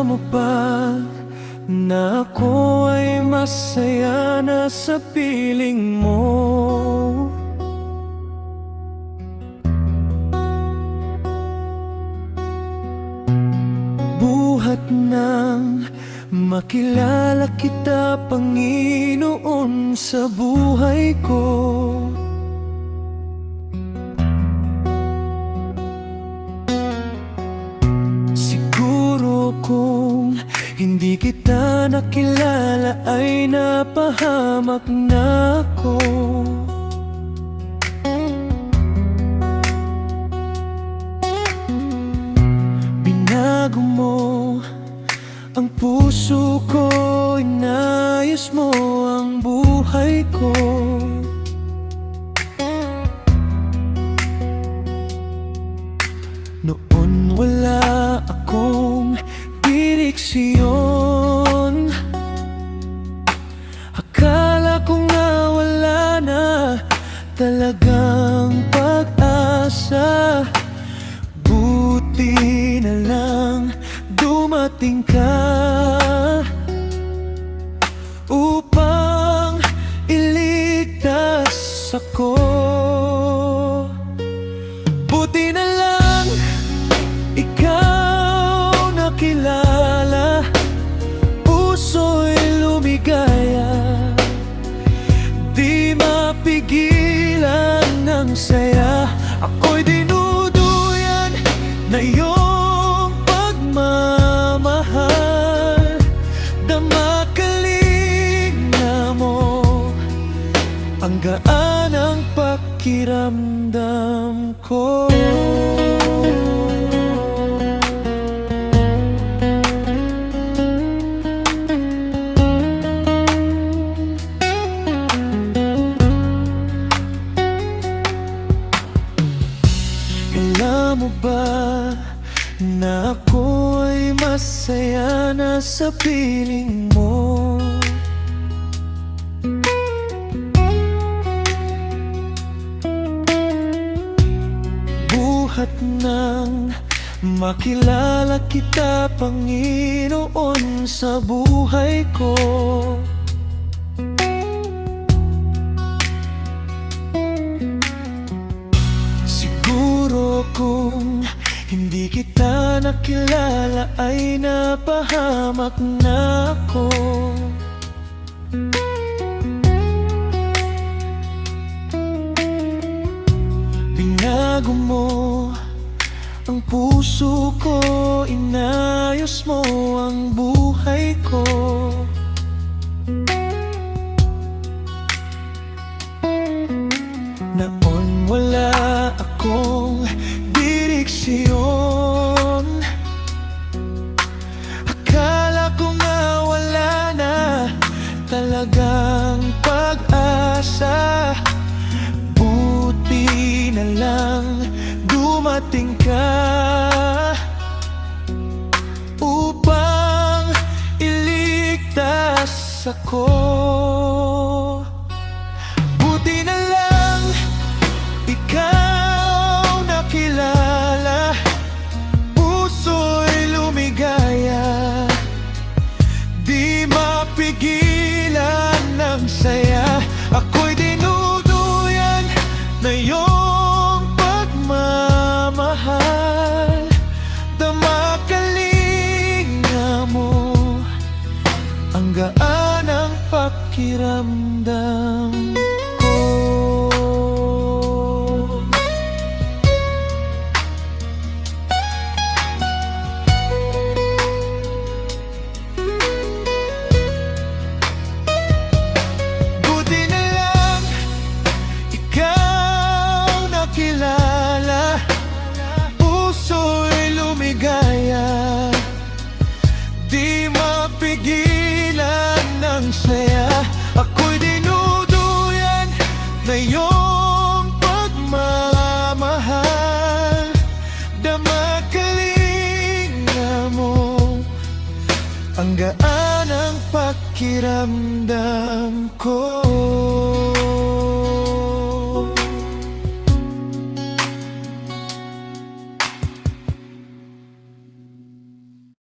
mo ba na ako ay masaya na sa piling mo? Buhat nang makilala kita, Panginoon, sa buhay ko. Siguro kung hindi kita nakilala ay napahamak na ako. Binago mo ang puso ko, inayos mo ang buhay ko. Noon wala akong direksyon, akala ko nga wala na talagang pag-asa. Buti na lang dumating ka upang iligtas ako. Buti na lang ikaw nakilala, puso'y lumigaya, di mapigilan ng saya. Ako'y dinuduyan na iyong pagmamahal, damakalinga mo, ang gaan ang pakiramdam ko. Alam mo ba na ako ay masaya na sa piling mo? Buhat nang makilala kita, Panginoon, sa buhay ko. Siguro kung hindi kita nakilala ay napahamak na ako. Binago mo ang puso ko, inayos mo ang buhay ko. Noon wala akong direksyon, akala ko nga wala na talagang pag-asa. Buti na lang dumating ka upang iligtas ako. Buti na lang ikaw nakilala, puso'y lumigaya, di mapigilan ng saya. Ako'y dinuduyan na iyong pagmamahal, damakalinga mo, ang gaan ang pakiramdam ko. Buti na lang ikaw nakilala, puso'y lumigaya, di mapigilan ng saya. Ako'y dinuduyan na iyong pagmamahal, damakalinga mo, ang gaan ang pakiramdam ko.